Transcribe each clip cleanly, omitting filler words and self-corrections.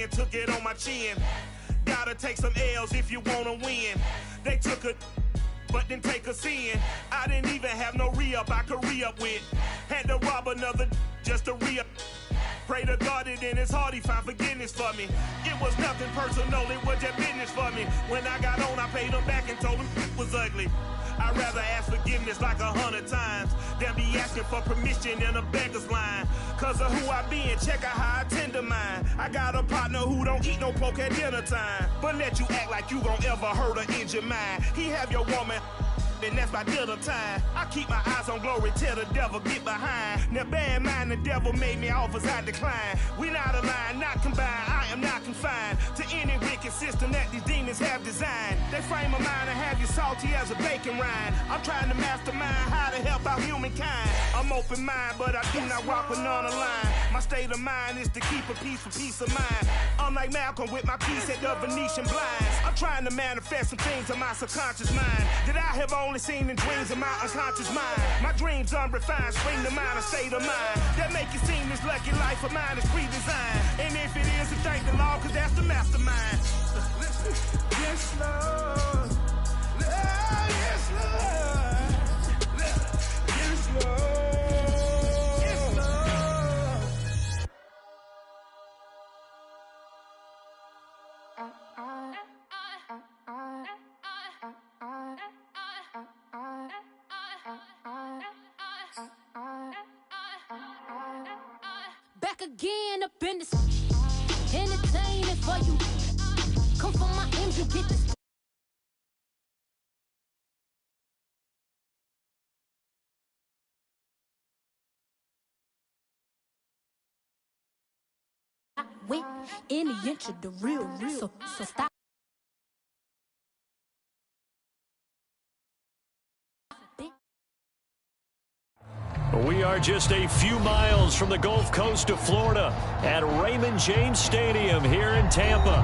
and took it on my chin. Gotta take some L's if you wanna win. They took a but didn't take us in. I didn't even have no re-up I could re-up with. Had to rob another just to re-up. Pray to God that in his heart he found forgiveness for me. It was nothing personal, it was just business for me. When I got on, I paid him back and told him it was ugly. I'd rather ask forgiveness like 100 times than be asking for permission in a beggar's line. Cause of who I be and check out how I tend to mine. I got a partner who don't eat no pork at dinner time, but let you act like you gon' ever hurt or injure mine. He have your woman, and that's my dinner time. I keep my eyes on glory till the devil get behind. Now bear in mind the devil made me offers I decline. We not aligned, not combined, I am not confined to any wicked system that these demons have designed. They frame a mind and have you salty as a bacon rind. I'm trying to mastermind how to help out humankind. I'm open mind, but I do not rock with none aligned. My state of mind is to keep a peace for peace of mind. I'm like Malcolm with my piece at the Venetian blinds. I'm trying to manifest some things in my subconscious mind that I have only seen in dreams of my unconscious mind. My dreams unrefined, spring to mind, a state of mind that make it seem this lucky life of mine is pre-designed. And if it is, then thank the Lord, cause that's the mastermind. Yes, Lord. Yes, Lord. Yes, Lord. Yes, Lord. Back again up in this entertainment for you. Come for my M's, you get this. I went in the inch of the real. So stop. We are just a few miles from the Gulf Coast of Florida at Raymond James Stadium here in Tampa.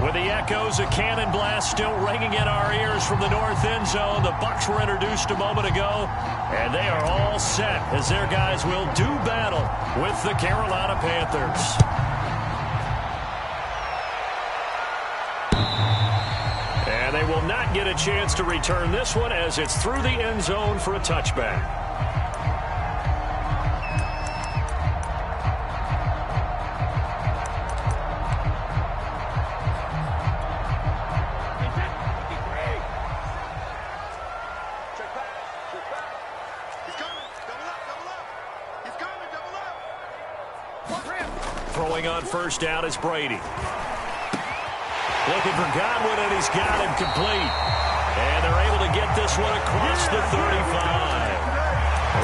With the echoes of cannon blast still ringing in our ears from the north end zone, the Bucs were introduced a moment ago, and they are all set as their guys will do battle with the Carolina Panthers. And they will not get a chance to return this one as it's through the end zone for a touchback. Throwing on first down is Brady. Looking for Godwin, and he's got him complete. And they're able to get this one across the 35.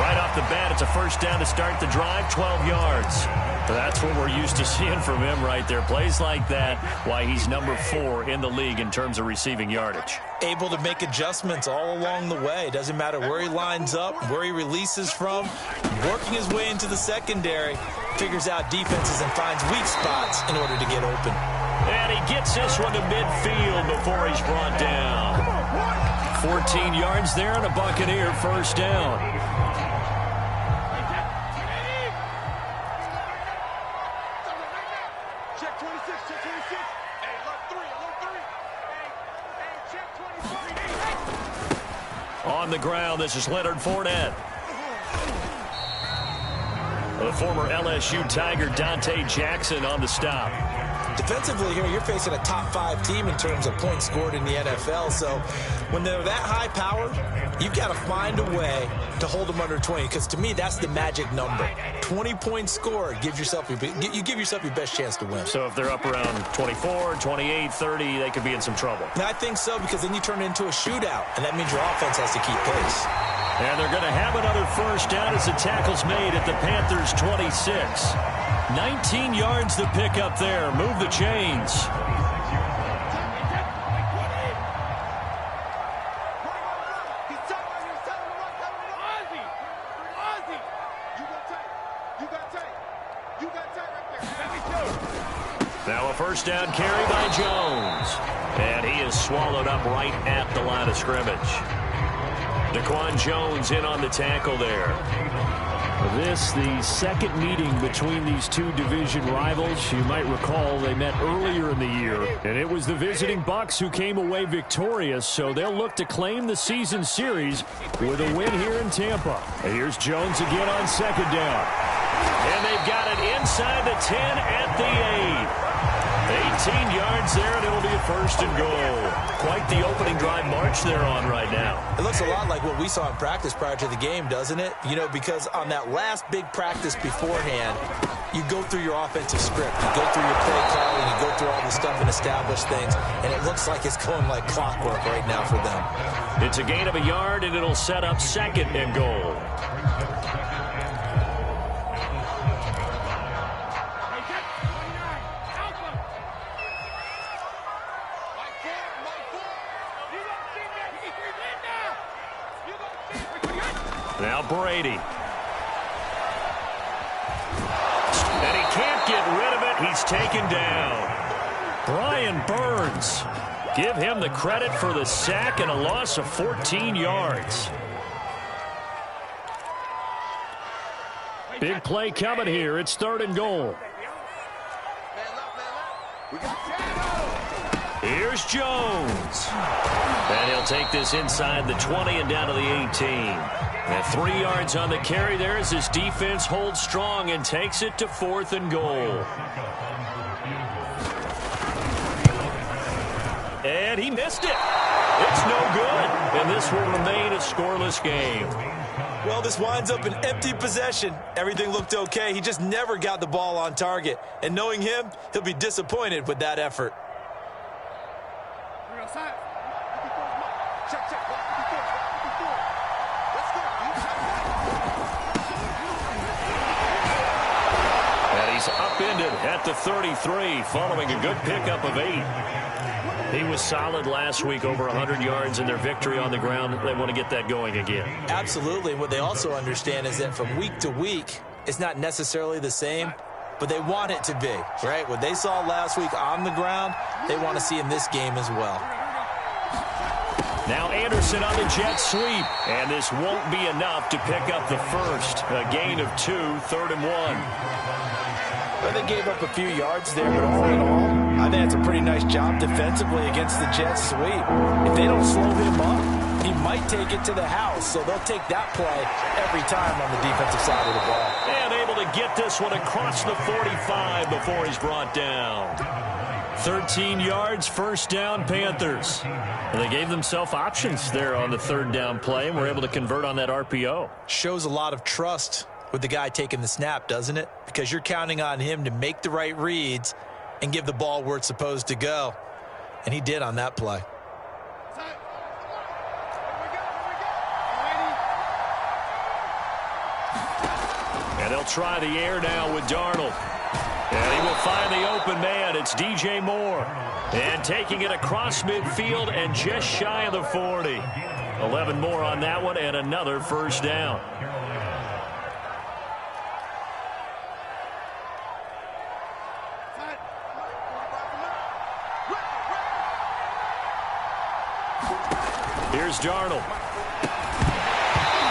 Right off the bat, it's a first down to start the drive, 12 yards. That's what we're used to seeing from him right there. Plays like that, why he's number 4 in the league in terms of receiving yardage. Able to make adjustments all along the way. Doesn't matter where he lines up, where he releases from. Working his way into the secondary, figures out defenses and finds weak spots in order to get open. And he gets this one to midfield before he's brought down. 14 yards there and a Buccaneer first down. On the ground, this is Leonard Fournette. The former LSU Tiger Dante Jackson on the stop. Defensively here, you're facing a top 5 team in terms of points scored in the NFL. So when they're that high powered, you've got to find a way to hold them under 20. Because to me, that's the magic number. 20 points scored gives yourself you give yourself your best chance to win. So if they're up around 24, 28, 30, they could be in some trouble. And I think so, because then you turn it into a shootout, and that means your offense has to keep pace. And they're going to have another first down as the tackle's made at the Panthers' 26. 19 yards to pick up there. Move the chains. Now a first down carry by Jones. And he is swallowed up right at the line of scrimmage. Daquan Jones in on the tackle there. This, the second meeting between these two division rivals. You might recall they met earlier in the year, and it was the visiting Bucks who came away victorious, so they'll look to claim the season series with a win here in Tampa. And here's Jones again on second down. And they've got it inside the 10 at the 8. 18 yards there, and it'll be a first and goal. Quite the opening drive march they're on right now. It looks a lot like what we saw in practice prior to the game, doesn't it? You know, because on that last big practice beforehand, you go through your offensive script. You go through your play calling, you go through all the stuff and establish things, and it looks like it's going like clockwork right now for them. It's a gain of a yard, and it'll set up second and goal. Now Brady. And he can't get rid of it. He's taken down. Brian Burns. Give him the credit for the sack and a loss of 14 yards. Big play coming here. It's third and goal. Here's Jones. And he'll take this inside the 20 and down to the 18. And 3 yards on the carry there as his defense holds strong and takes it to fourth and goal. And he missed it. It's no good. And this will remain a scoreless game. Well, this winds up an empty possession. Everything looked okay. He just never got the ball on target. And knowing him, he'll be disappointed with that effort. Upended at the 33 following a good pickup of 8. He was solid last week, over 100 yards in their victory on the ground. They want to get that going again. Absolutely. What they also understand is that from week to week, it's not necessarily the same, but they want it to be, right? What they saw last week on the ground, they want to see in this game as well. Now Anderson on the jet sweep, and this won't be enough to pick up the first. A gain of 2, third and 1. Well, they gave up a few yards there, but all in all, I think it's a pretty nice job defensively against the jet sweep. If they don't slow him up, he might take it to the house, so they'll take that play every time on the defensive side of the ball. And able to get this one across the 45 before he's brought down. 13 yards, first down, Panthers. And they gave themselves options there on the third down play, and were able to convert on that RPO. Shows a lot of trust with the guy taking the snap, doesn't it? Because you're counting on him to make the right reads and give the ball where it's supposed to go. And he did on that play. And they'll try the air now with Darnold. And he will find the open man. It's DJ Moore. And taking it across midfield and just shy of the 40. 11 more on that one and another first down. Here's Darnold.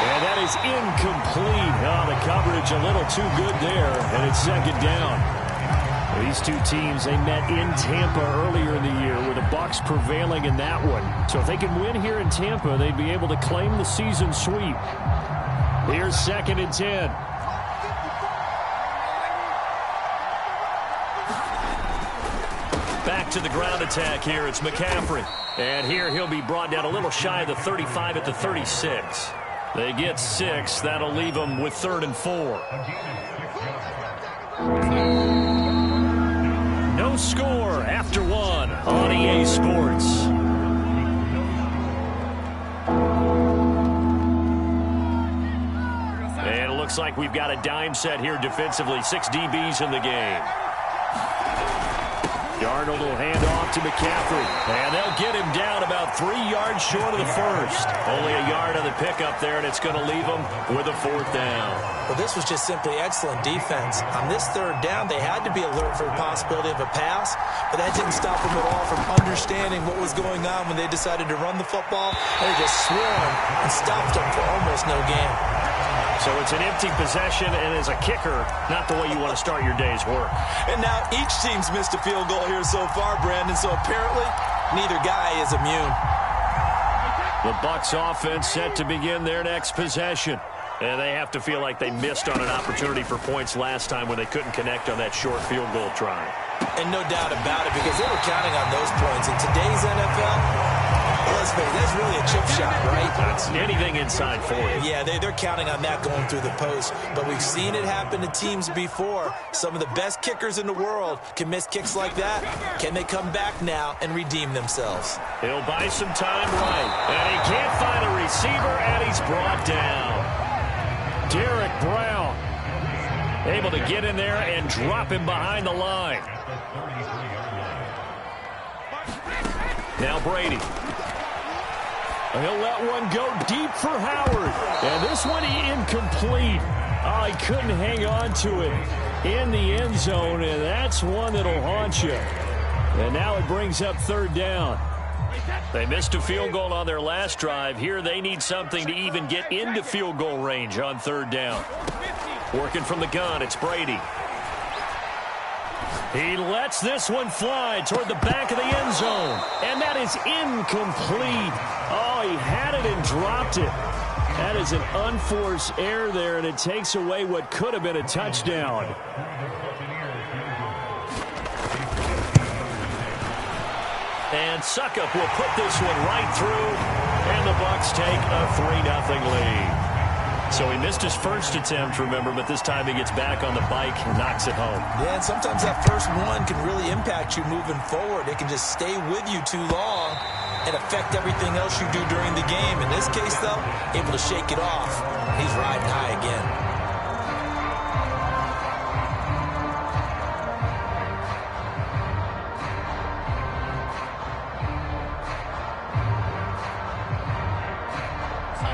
And that is incomplete. Oh, the coverage a little too good there, and it's second down. These two teams, they met in Tampa earlier in the year, with the Bucs prevailing in that one. So if they can win here in Tampa, they'd be able to claim the season sweep. Here's second and 10. Back to the ground attack here. It's McCaffrey. And here he'll be brought down a little shy of the 35 at the 36. They get 6. That'll leave them with third and 4. No score after 1 on EA Sports. And it looks like we've got a dime set here defensively. 6 DBs in the game. Darnold will hand off to McCaffrey. And they'll get him down about 3 yards short of the first. Only a yard on the pickup there, and it's going to leave them with a fourth down. Well, this was just simply excellent defense. On this third down, they had to be alert for the possibility of a pass, but that didn't stop them at all from understanding what was going on when they decided to run the football. They just swarmed and stopped them for almost no gain. So it's an empty possession, and as a kicker, not the way you want to start your day's work. And now each team's missed a field goal here so far, Brandon, so apparently neither guy is immune. The Bucs offense set to begin their next possession. And they have to feel like they missed on an opportunity for points last time when they couldn't connect on that short field goal try. And no doubt about it, because they were counting on those points. In today's NFL, let's face it, that's really a chip shot, right? That's anything inside 40. Yeah, they're counting on that going through the post. But we've seen it happen to teams before. Some of the best kickers in the world can miss kicks like that. Can they come back now and redeem themselves? He'll buy some time right. And he can't find a receiver, and he's brought down. Derek Brown able to get in there and drop him behind the line. Now Brady. He'll let one go deep for Howard. And this one incomplete. Oh, he couldn't hang on to it in the end zone, and that's one that'll haunt you. And now it brings up third down. They missed a field goal on their last drive. Here they need something to even get into field goal range on third down. Working from the gun, it's Brady. He lets this one fly toward the back of the end zone. And that is incomplete. Oh, he had it and dropped it. That is an unforced error there, and it takes away what could have been a touchdown. And Suckup will put this one right through, and the Bucs take a 3-0 lead. So he missed his first attempt, remember, but this time he gets back on the bike and knocks it home. Yeah, and sometimes that first one can really impact you moving forward. It can just stay with you too long and affect everything else you do during the game. In this case, though, able to shake it off. He's riding high again.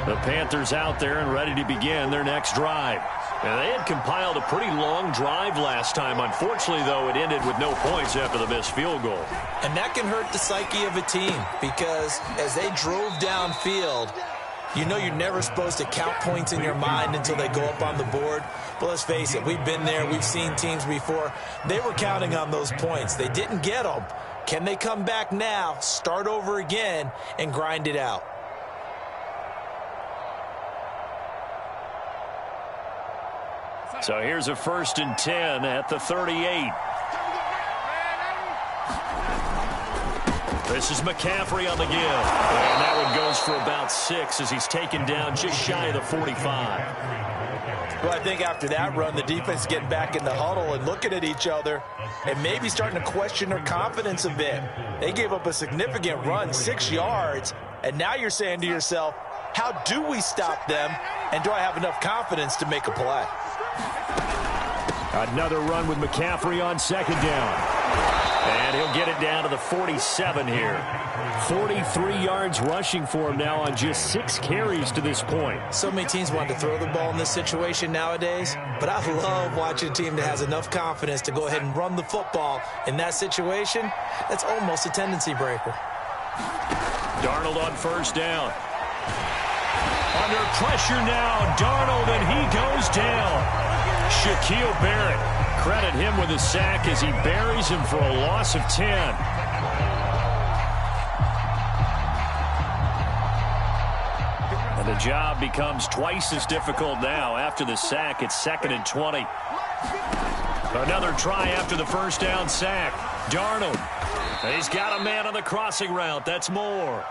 The Panthers out there and ready to begin their next drive. And they had compiled a pretty long drive last time. Unfortunately, though, it ended with no points after the missed field goal. And that can hurt the psyche of a team because as they drove downfield, you know you're never supposed to count points in your mind until they go up on the board. But let's face it, we've been there. We've seen teams before. They were counting on those points. They didn't get them. Can they come back now, start over again, and grind it out? So here's a 1st and 10 at the 38. This is McCaffrey on the give. And that one goes for about 6 as he's taken down just shy of the 45. Well, I think after that run, the defense getting back in the huddle and looking at each other and maybe starting to question their confidence a bit. They gave up a significant run, 6 yards, and now you're saying to yourself, how do we stop them, and do I have enough confidence to make a play? Another run with McCaffrey on 2nd down. And he'll get it down to the 47 here. 43 yards rushing for him now on just 6 carries to this point. So many teams want to throw the ball in this situation nowadays, but I love watching a team that has enough confidence to go ahead and run the football in that situation. That's almost a tendency breaker. Darnold on 1st down. Under pressure now, Darnold, and he goes down. Shaquille Barrett, credit him with a sack as he buries him for a loss of 10. And the job becomes twice as difficult now. After the sack, it's 2nd and 20. Another try after the 1st down sack. Darnold, he's got a man on the crossing route. That's more.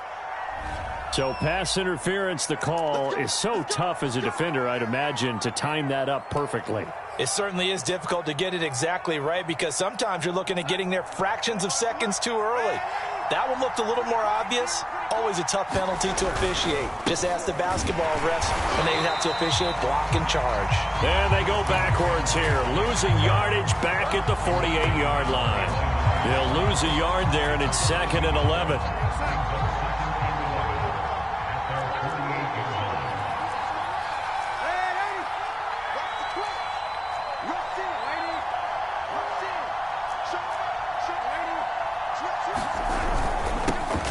So pass interference, the call is so tough as a defender, I'd imagine, to time that up perfectly. It certainly is difficult to get it exactly right because sometimes you're looking at getting there fractions of seconds too early. That one looked a little more obvious. Always a tough penalty to officiate. Just ask the basketball refs when they have to officiate block and charge. And they go backwards here, losing yardage back at the 48-yard line. They'll lose a yard there, and it's 2nd and 11.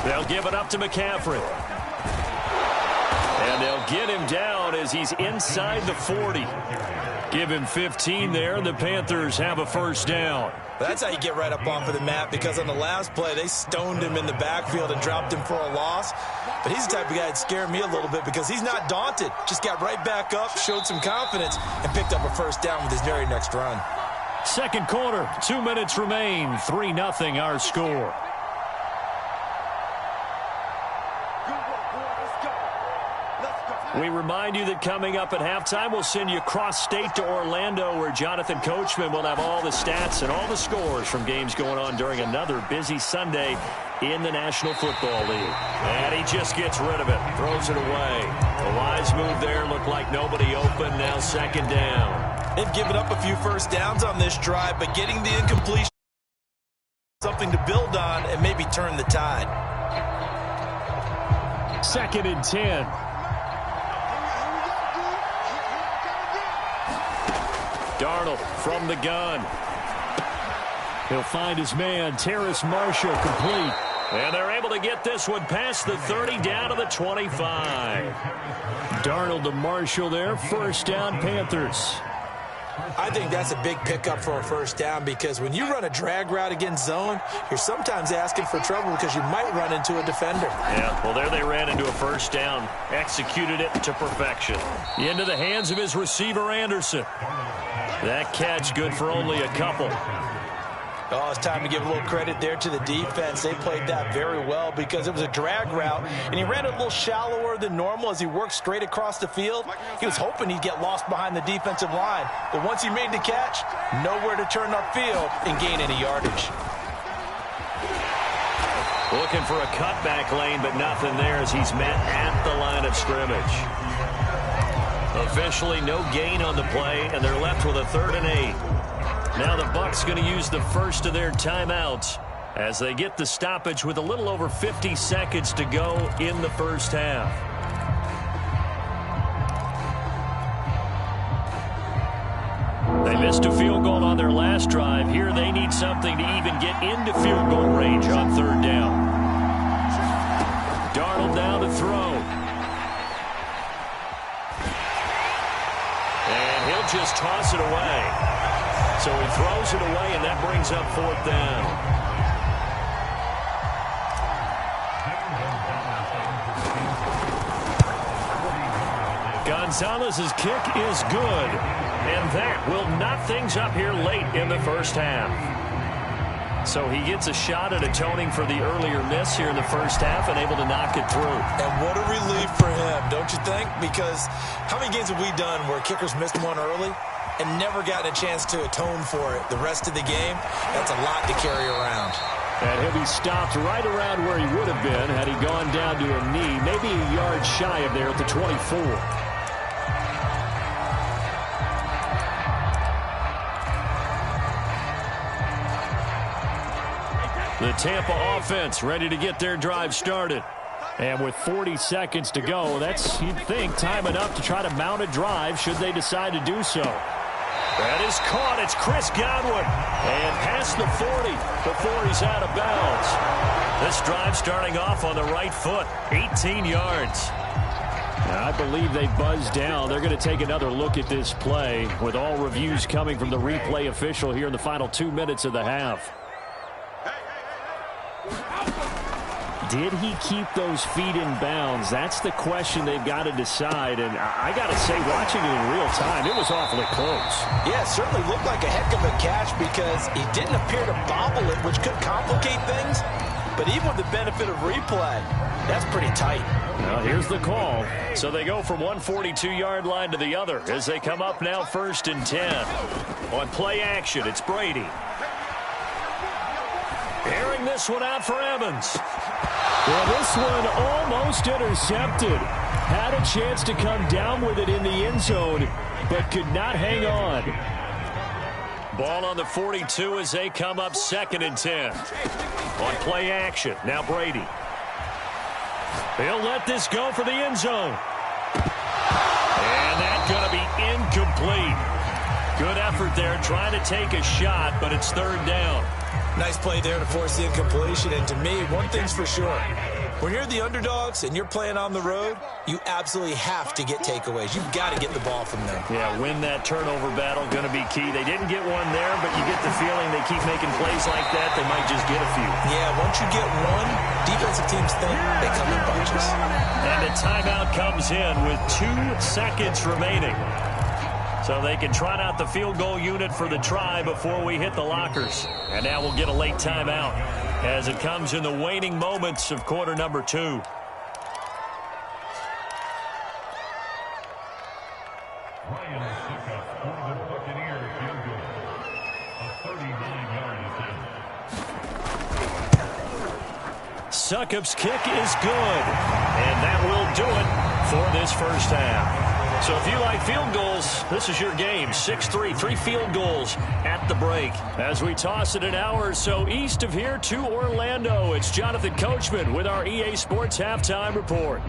They'll give it up to McCaffrey. And they'll get him down as he's inside the 40. Give him 15 there, and the Panthers have a first down. That's how you get right up off of the mat, because on the last play, they stoned him in the backfield and dropped him for a loss. But he's the type of guy that scared me a little bit because he's not daunted. Just got right back up, showed some confidence, and picked up a first down with his very next run. Second quarter, 2 minutes remain, 3-0 our score. We remind you that coming up at halftime, we'll send you cross-state to Orlando, where Jonathan Coachman will have all the stats and all the scores from games going on during another busy Sunday in the National Football League. And he just gets rid of it, throws it away. A wise move there, looked like nobody open, now second down. They've given up a few first downs on this drive, but getting the incompletion, something to build on and maybe turn the tide. 2nd and 10. Darnold from the gun. He'll find his man, Terrace Marshall, complete. And they're able to get this one past the 30 down to the 25. Darnold to Marshall there, first down Panthers. I think that's a big pickup for a first down, because when you run a drag route against zone, you're sometimes asking for trouble because you might run into a defender. Yeah, well, there they ran into a first down, executed it to perfection. Into the hands of his receiver, Anderson. That catch good for only a couple. Oh, it's time to give a little credit there to the defense. They played that very well because it was a drag route, and he ran it a little shallower than normal as he worked straight across the field. He was hoping he'd get lost behind the defensive line, but once he made the catch, nowhere to turn upfield and gain any yardage. Looking for a cutback lane, but nothing there as he's met at the line of scrimmage. Officially no gain on the play, and they're left with a 3rd and 8. Now the Bucs going to use the first of their timeouts as they get the stoppage with a little over 50 seconds to go in the first half. They missed a field goal on their last drive. Here they need something to even get into field goal range on 3rd down. Darnold now to throw. And he'll just toss it away. So he throws it away, and that brings up 4th down. Gonzalez's kick is good, and that will knock things up here late in the first half. So he gets a shot at atoning for the earlier miss here in the first half and able to knock it through. And what a relief for him, don't you think? Because how many games have we done where kickers missed one early and never gotten a chance to atone for it the rest of the game? That's a lot to carry around. And he'll be stopped right around where he would have been had he gone down to a knee, maybe a yard shy of there at the 24. The Tampa offense ready to get their drive started. And with 40 seconds to go, that's, you'd think, time enough to try to mount a drive should they decide to do so. That is caught. It's Chris Godwin. And past the 40 before he's out of bounds. This drive starting off on the right foot. 18 yards. I believe they buzzed down. They're going to take another look at this play with all reviews coming from the replay official here in the final 2 minutes of the half. Did he keep those feet in bounds? That's the question they've got to decide. And I got to say, watching it in real time, it was awfully close. Yeah, it certainly looked like a heck of a catch because he didn't appear to bobble it, which could complicate things. But even with the benefit of replay, that's pretty tight. Well, here's the call. So they go from one 42-yard line to the other as they come up now 1st and 10. On play action, it's Brady. Airing this one out for Evans. Well, this one almost intercepted. Had a chance to come down with it in the end zone, but could not hang on. Ball on the 42 as they come up 2nd and 10. On play action, now Brady. He'll let this go for the end zone. And that's going to be incomplete. Good effort there trying to take a shot, but it's 3rd down. Nice play there to force the incompletion. And to me, one thing's for sure. When you're the underdogs and you're playing on the road, you absolutely have to get takeaways. You've got to get the ball from them. Yeah, win that turnover battle, going to be key. They didn't get one there, but you get the feeling they keep making plays like that, they might just get a few. Yeah, once you get one, defensive teams think they come in bunches. And the timeout comes in with 2 seconds remaining. So they can trot out the field goal unit for the try before we hit the lockers. And now we'll get a late timeout as it comes in the waning moments of quarter number 2. Succop's kick is good, and that will do it for this first half. So if you like field goals, this is your game. 6-3, 3 field goals at the break. As we toss it an hour or so east of here to Orlando, it's Jonathan Coachman with our EA Sports Halftime Report.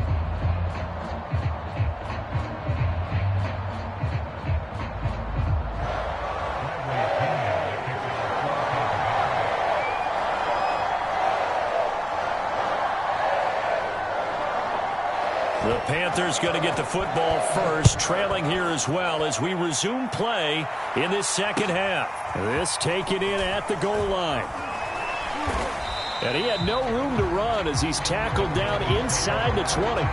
The Panthers going to get the football first, trailing here as well as we resume play in this second half. This taken in at the goal line. And he had no room to run as he's tackled down inside the 20.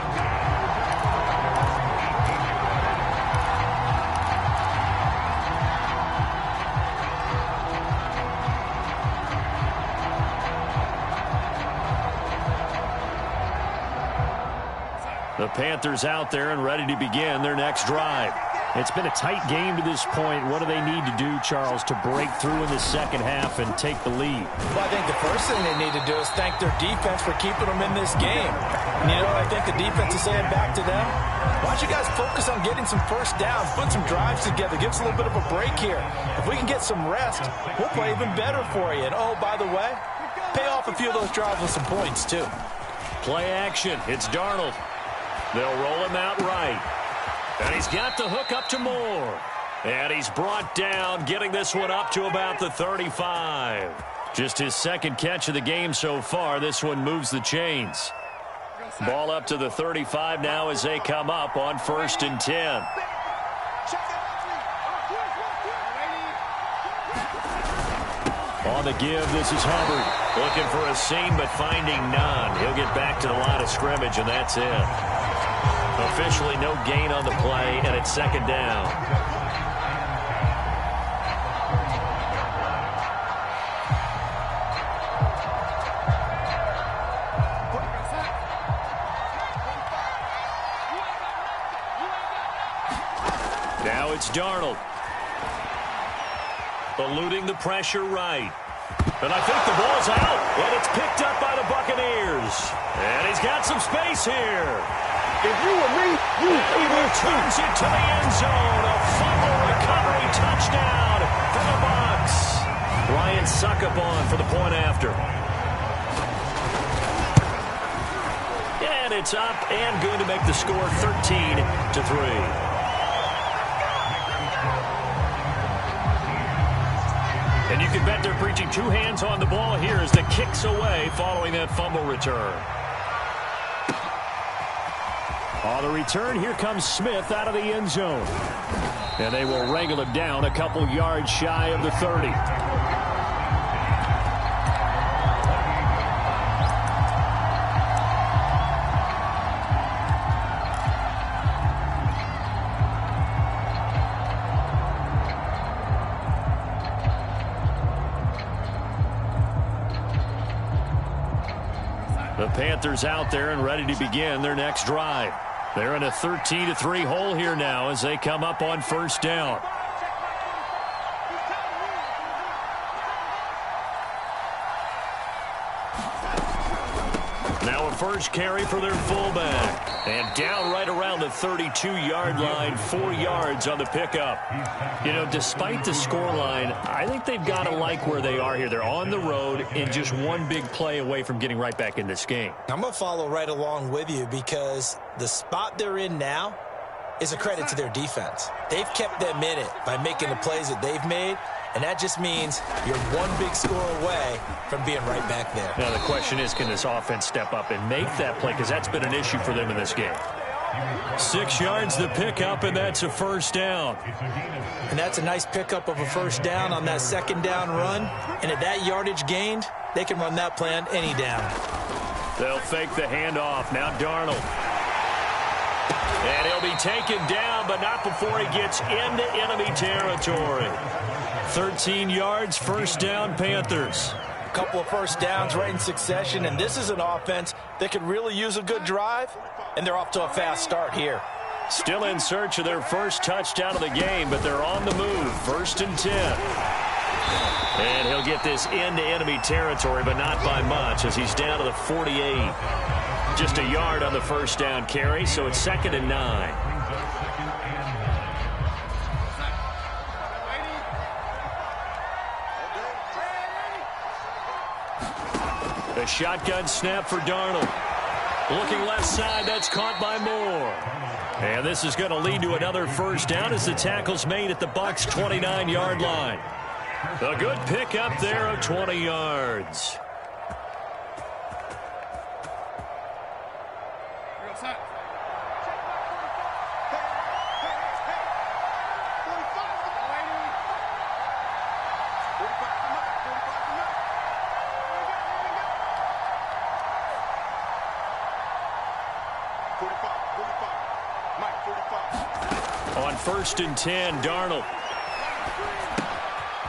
The Panthers out there and ready to begin their next drive. It's been a tight game to this point. What do they need to do, Charles, to break through in the second half and take the lead? Well, I think the first thing they need to do is thank their defense for keeping them in this game. And, you know, I think the defense is saying back to them, why don't you guys focus on getting some first downs, put some drives together, give us a little bit of a break here. If we can get some rest, we'll play even better for you. And, oh, by the way, pay off a few of those drives with some points, too. Play action. It's Darnold. They'll roll him out right. And he's got the hook up to Moore. And he's brought down, getting this one up to about the 35. Just his second catch of the game so far. This one moves the chains. Ball up to the 35 now as they come up on 1st and 10. On the give, this is Hubbard. Looking for a seam, but finding none. He'll get back to the line of scrimmage, and that's it. Officially no gain on the play, and it's second down. Now it's Darnold. Eluding the pressure right. And I think the ball's out, and it's picked up by the Buccaneers. And he's got some space here. If you were me, you turns it to the end zone. A fumble recovery touchdown for the Bucs. Ryan Succop on for the point after. And it's up and going to make the score 13-3. And you can bet they're preaching 2 hands on the ball here as the kick's away following that fumble return. On the return, here comes Smith out of the end zone. And they will wrangle him down a couple yards shy of the 30. The Panthers out there and ready to begin their next drive. They're in a 13-3 hole here now as they come up on 1st down. Now a first carry for their fullback. And down right around the 32-yard line, 4 yards on the pickup. You know, despite the scoreline, I think they've got to like where they are here. They're on the road and just one big play away from getting right back in this game. I'm going to follow right along with you because the spot they're in now is a credit to their defense. They've kept them in it by making the plays that they've made, And that just means you're one big score away from being right back there. Now, the question is, can this offense step up and make that play? Because that's been an issue for them in this game. 6 yards the pickup, and that's a first down. And that's a nice pickup of a first down on that second down run. And at that yardage gained, they can run that play on any down. They'll fake the handoff. Now Darnold. And he'll be taken down, but not before he gets into enemy territory. 13 yards, first down, Panthers. A couple of first downs right in succession, and this is an offense that could really use a good drive, and they're off to a fast start here. Still in search of their first touchdown of the game, but they're on the move. 1st and 10. And he'll get this into enemy territory, but not by much, as he's down to the 48. Just a yard on the first down carry, so it's 2nd and 9. A shotgun snap for Darnold. Looking left side, that's caught by Moore. And this is going to lead to another first down as the tackle's made at the Bucs' 29-yard line. A good pickup there of 20 yards. On 1st and 10, Darnold.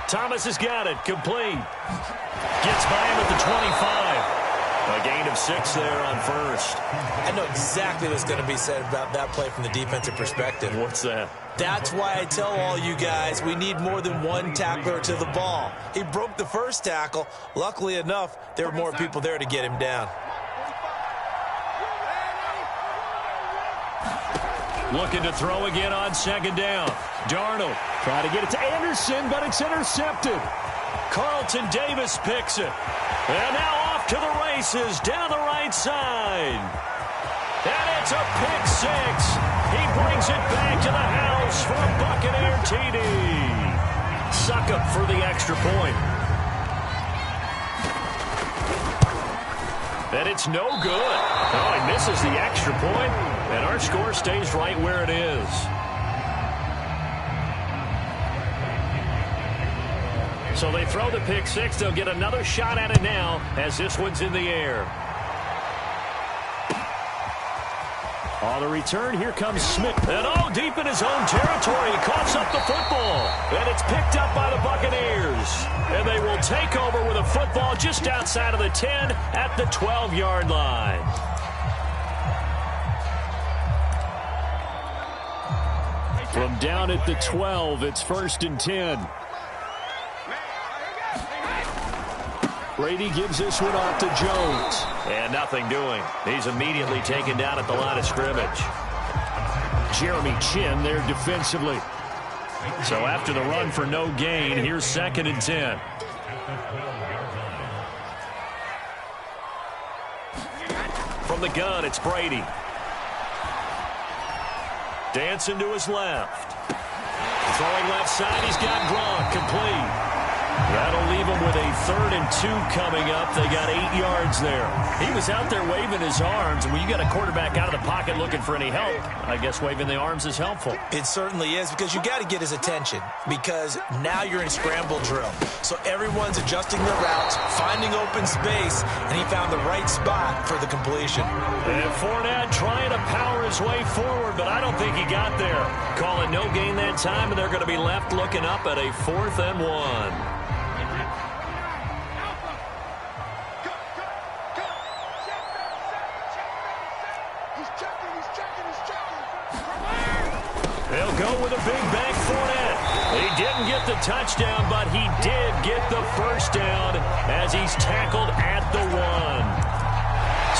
Thomas has got it. Complete. Gets by him at the 25. A gain of 6 there on first. I know exactly what's going to be said about that play from the defensive perspective. What's that? That's why I tell all you guys we need more than one tackler to the ball. He broke the first tackle. Luckily enough, there were more people there to get him down. Looking to throw again on 2nd down. Darnold trying to get it to Anderson, but it's intercepted. Carlton Davis picks it. And now off to the races down the right side. And it's a pick 6. He brings it back to the house for a Buccaneer TD. Succop for the extra point. And it's no good. Oh, he misses the extra point, and our score stays right where it is. So they throw the pick 6. They'll get another shot at it now as this one's in the air. On the return, here comes Smith. And deep in his own territory, he coughs up the football. And it's picked up by the Buccaneers. And they will take over with a football just outside of the 10 at the 12-yard line. From down at the 12, it's 1st and 10. Brady gives this one off to Jones. And nothing doing. He's immediately taken down at the line of scrimmage. Jeremy Chin there defensively. So after the run for no gain, here's 2nd and 10. From the gun, it's Brady. Dancing to his left. Throwing left side, he's got Gronk, complete. That'll leave him with a 3rd and 2 coming up. They got 8 yards there. He was out there waving his arms, and when you got a quarterback out of the pocket looking for any help, I guess waving the arms is helpful. It certainly is, because you got to get his attention, because now you're in scramble drill. So everyone's adjusting their routes, finding open space, and he found the right spot for the completion. And Fournette trying to power his way forward, but I don't think he got there. Call it no gain that time, and they're going to be left looking up at a 4th and 1. They'll go with a big bank Fournette. He didn't get the touchdown, but he did get the first down as he's tackled at the 1.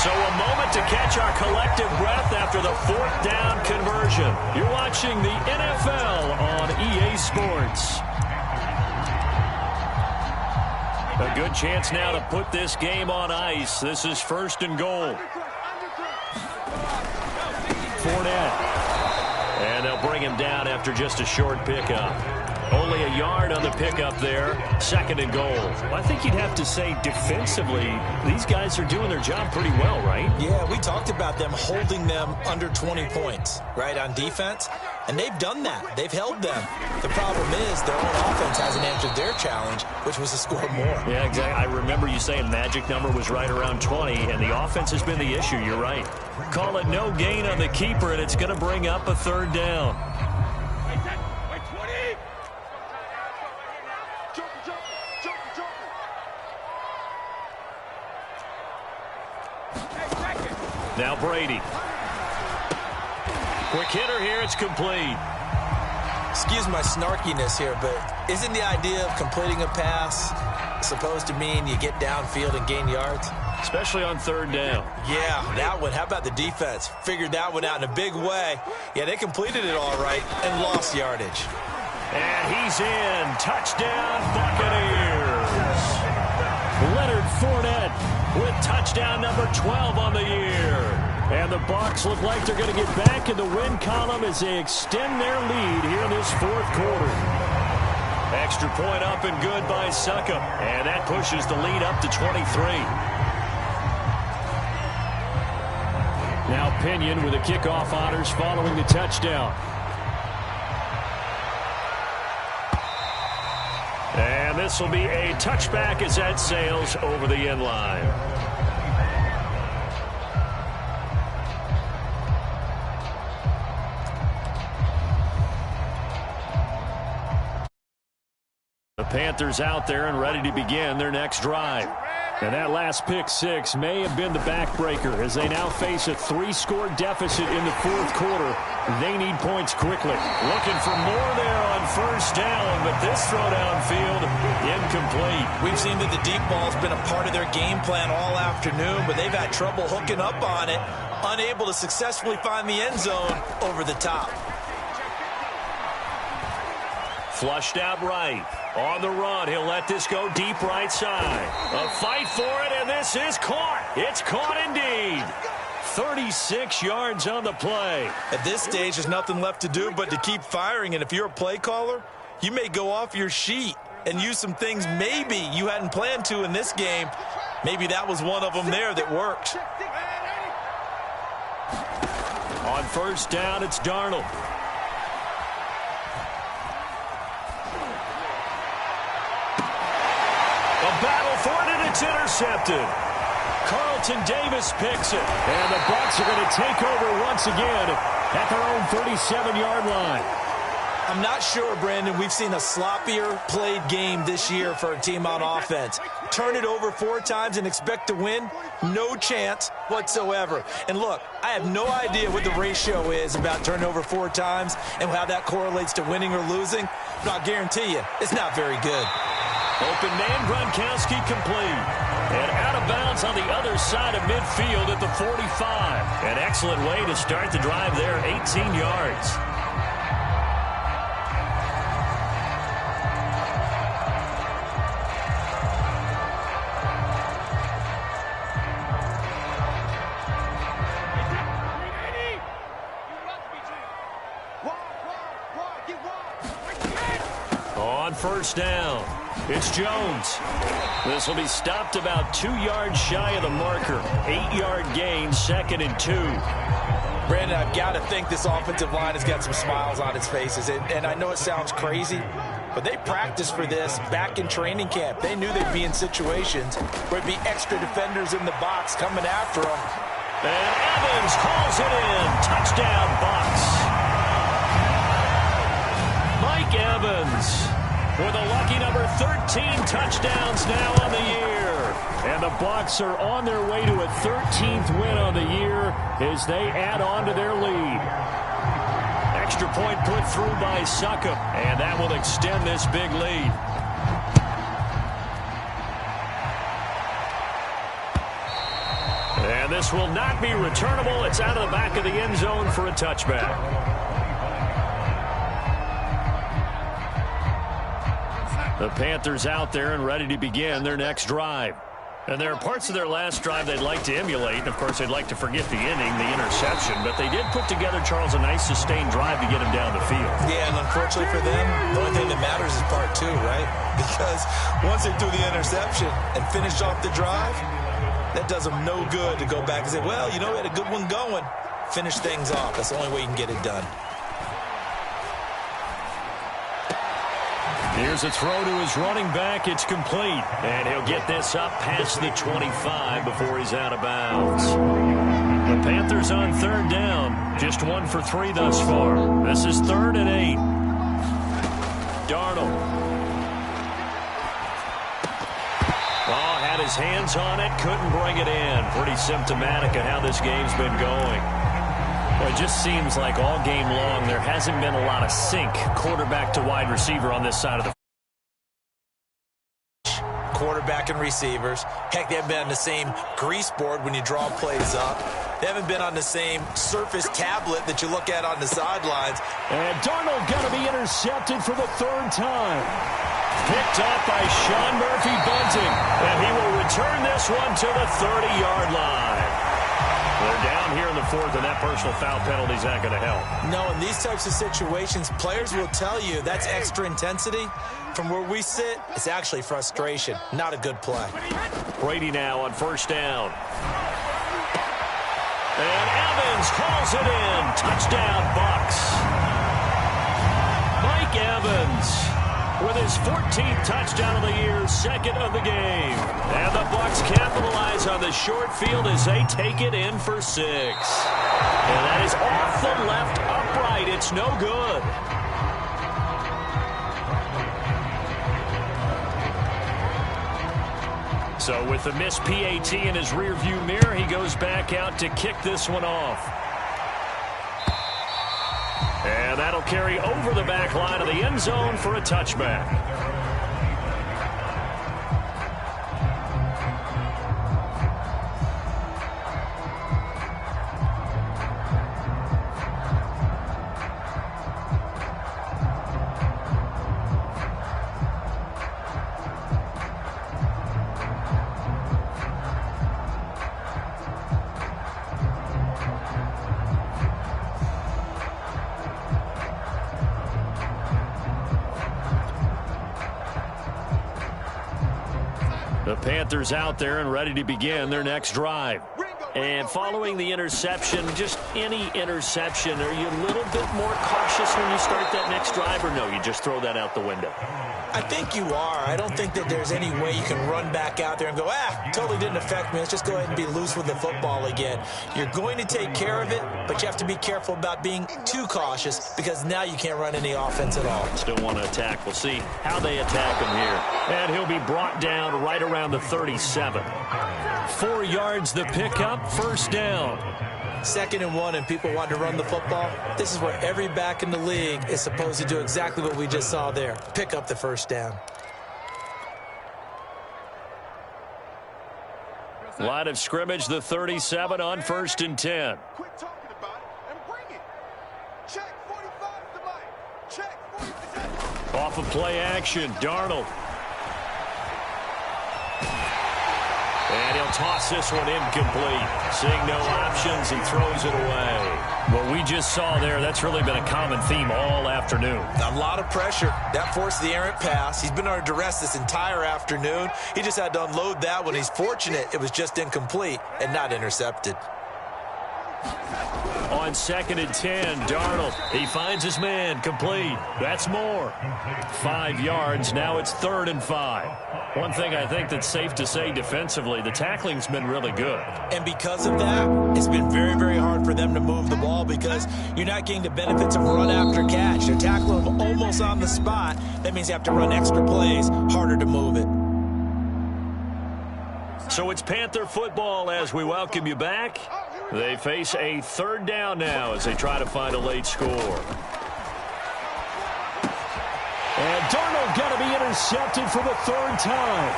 So a moment to catch our collective breath after the 4th down conversion. You're watching the NFL on EA Sports. A good chance now to put this game on ice. This is 1st and goal. Fournette. And they'll bring him down after just a short pickup. Only a yard on the pickup there. 2nd and goal. I think you'd have to say defensively, these guys are doing their job pretty well, right? Yeah, we talked about them holding them under 20 points, right, on defense. And they've done that. They've held them. The problem is their own offense hasn't answered their challenge, which was to score more. Yeah, exactly. I remember you saying magic number was right around 20, and the offense has been the issue. You're right. Call it no gain on the keeper, and it's going to bring up a 3rd down. Now Brady. Quick hitter here. It's complete. Excuse my snarkiness here, but isn't the idea of completing a pass supposed to mean you get downfield and gain yards? Especially on 3rd down. Yeah, that one. How about the defense? Figured that one out in a big way. Yeah, they completed it all right and lost yardage. And he's in. Touchdown, Buccaneers. Leonard Fournette with touchdown number 12 on the year. And the Bucs look like they're going to get back in the win column as they extend their lead here in this 4th quarter. Extra point up and good by Succop. And that pushes the lead up to 23. Now Pinion with the kickoff honors following the touchdown. And this will be a touchback as that sails over the end line. The Panthers out there and ready to begin their next drive. And that last pick six may have been the backbreaker as they now face a 3-score deficit in the 4th quarter. They need points quickly. Looking for more there on 1st down, but this throw downfield incomplete. We've seen that the deep ball's been a part of their game plan all afternoon, but they've had trouble hooking up on it, unable to successfully find the end zone over the top. Flushed out right. On the run, he'll let this go deep right side. A fight for it, and this is caught. It's caught indeed. 36 yards on the play. At this stage, there's nothing left to do but to keep firing, and if you're a play caller, you may go off your sheet and use some things maybe you hadn't planned to in this game. Maybe that was one of them there that worked. On 1st down, it's Darnold. A battle for it, and it's intercepted. Carlton Davis picks it. And the Bucs are going to take over once again at their own 37-yard line. I'm not sure, Brandon, we've seen a sloppier played game this year for a team on offense. Turn it over 4 times and expect to win? No chance whatsoever. And look, I have no idea what the ratio is about turning over 4 times and how that correlates to winning or losing, but I'll guarantee you, it's not very good. Open man, Gronkowski complete. And out of bounds on the other side of midfield at the 45. An excellent way to start the drive there, 18 yards. On 1st down, it's Jones. This will be stopped about 2 yards shy of the marker. 8-yard gain, 2nd and 2. Brandon, I've got to think this offensive line has got some smiles on its faces. And I know it sounds crazy, but they practiced for this back in training camp. They knew they'd be in situations where there'd be extra defenders in the box coming after them. And Evans calls it in. Touchdown, Bucs. Mike Evans with a lucky number 13 touchdowns now on the year. And the Bucs are on their way to a 13th win on the year as they add on to their lead. Extra point put through by Succop, and that will extend this big lead. And this will not be returnable. It's out of the back of the end zone for a touchback. The Panthers out there and ready to begin their next drive. And there are parts of their last drive they'd like to emulate. And, of course, they'd like to forget the inning, the interception. But they did put together, Charles, a nice sustained drive to get him down the field. Yeah, and unfortunately for them, the only thing that matters is part two, right? Because once they threw the interception and finished off the drive, that does them no good to go back and say, well, you know, we had a good one going. Finish things off. That's the only way you can get it done. Here's a throw to his running back. It's complete. And he'll get this up past the 25 before he's out of bounds. The Panthers on third down. Just 1 for 3 thus far. This is 3rd and 8. Darnold. Oh, had his hands on it. Couldn't bring it in. Pretty symptomatic of how this game's been going. Well, it just seems like all game long there hasn't been a lot of sync quarterback to wide receiver on this side of the quarterback and receivers. Heck, they haven't been on the same grease board when you draw plays up. They haven't been on the same surface tablet that you look at on the sidelines. And Darnold going to be intercepted for the 3rd time. Picked up by Sean Murphy Bunting. And he will return this one to the 30-yard line. They're down here in the 4th, and that personal foul penalty is not going to help. No, in these types of situations, players will tell you that's extra intensity. From where we sit, it's actually frustration. Not a good play. Brady now on 1st down. And Evans calls it in. Touchdown, Bucs. Mike Evans with his 14th touchdown of the year, 2nd of the game. And the Bucs capitalize on the short field as they take it in for 6. And that is off the left upright. It's no good. So with the missed PAT in his rearview mirror, he goes back out to kick this one off. And that'll carry over the back line of the end zone for a touchback. The Panthers out there and ready to begin their next drive. And following the interception, just any interception, are you a little bit more cautious when you start that next drive, or no, you just throw that out the window? I think you are. I don't think that there's any way you can run back out there and go, totally didn't affect me. Let's just go ahead and be loose with the football again. You're going to take care of it, but you have to be careful about being too cautious because now you can't run any offense at all. Still want to attack. We'll see how they attack him here. And he'll be brought down right around the 37. 4 yards the pickup, 1st down. 2nd and 1 and people want to run the football. This is where every back in the league is supposed to do exactly what we just saw there. Pick up the 1st down. Line of scrimmage, the 37 on 1st and 10. Quit talking about it and bring it. Check 45 to Mike. Check 45. Off of play action, Darnold. And he'll toss this one incomplete. Seeing no options, he throws it away. What we just saw there, that's really been a common theme all afternoon. A lot of pressure. That forced the errant pass. He's been under duress this entire afternoon. He just had to unload that one. He's fortunate it was just incomplete and not intercepted. On 2nd and 10, Darnold. He finds his man, complete. That's more. 5 yards. Now it's 3rd and 5. One thing I think that's safe to say defensively, the tackling's been really good. And because of that, it's been very, very hard for them to move the ball because you're not getting the benefits of run after catch. They're tackling them almost on the spot. That means you have to run extra plays, harder to move it. So it's Panther football as we welcome you back. They face a 3rd down now as they try to find a late score. And Darnold got to be intercepted for the 3rd time.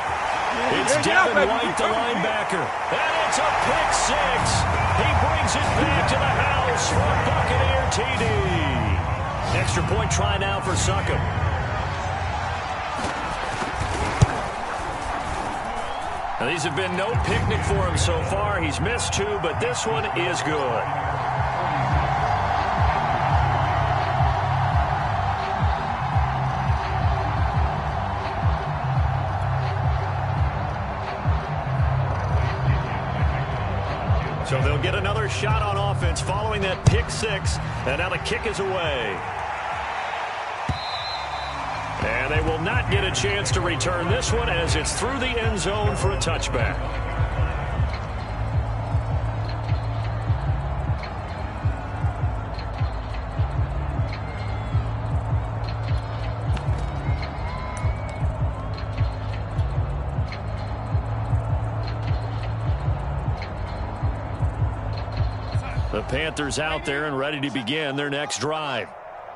It's Devin White, the linebacker. And it's a pick 6. He brings it back to the house for a Buccaneer TD. Extra point try now for Succop. Now, these have been no picnic for him so far. He's missed 2, but this one is good. So they'll get another shot on offense following that pick 6, and now the kick is away. And they will not get a chance to return this one as it's through the end zone for a touchback. The Panthers out there and ready to begin their next drive.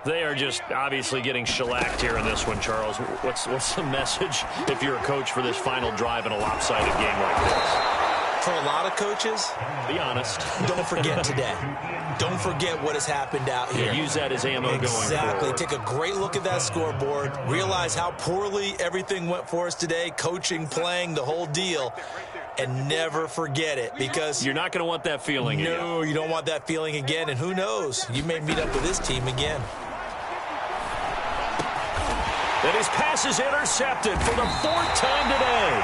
They are just obviously getting shellacked here in this one, Charles. What's the message if you're a coach for this final drive in a lopsided game like this? For a lot of coaches, be honest. Don't forget today. Don't forget what has happened out here. Yeah, use that as ammo going forward. Exactly. Take a great look at that scoreboard. Realize how poorly everything went for us today. Coaching, playing, the whole deal. And never forget it, because you're not going to want that feeling again. No, you don't want that feeling again. And who knows? You may meet up with this team again. And his pass is intercepted for the 4th time today.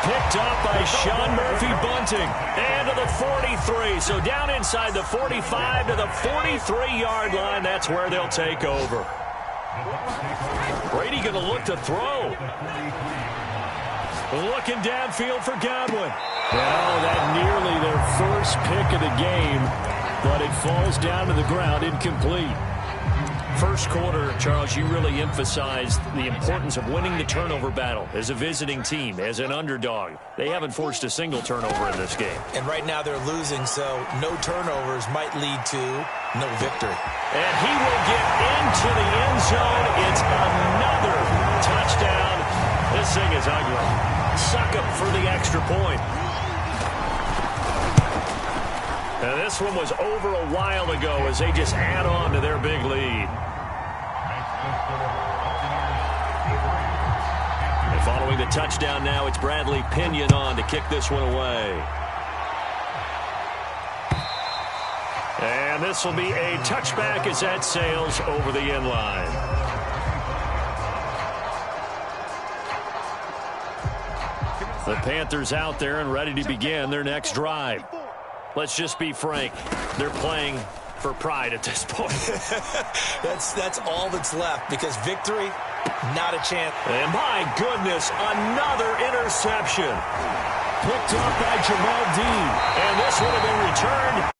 Picked up by Sean Murphy-Bunting. And to the 43. So down inside the 45 to the 43-yard line. That's where they'll take over. Brady going to look to throw. Looking downfield for Godwin. Well, that nearly their first pick of the game, but it falls down to the ground incomplete. First quarter, Charles, you really emphasized the importance of winning the turnover battle as a visiting team, as an underdog. They haven't forced a single turnover in this game. And right now they're losing, so no turnovers might lead to no victory. And he will get into the end zone. It's another touchdown. This thing is ugly. Suck up for the extra point. Now, this one was over a while ago as they just add on to their big lead. And following the touchdown now, it's Bradley Pinion on to kick this one away. And this will be a touchback as that sails over the end line. The Panthers out there and ready to begin their next drive. Let's just be frank. They're playing for pride at this point. That's all that's left, because victory, not a chance. And my goodness, another interception. Picked up by Jamal Dean. And this would have been returned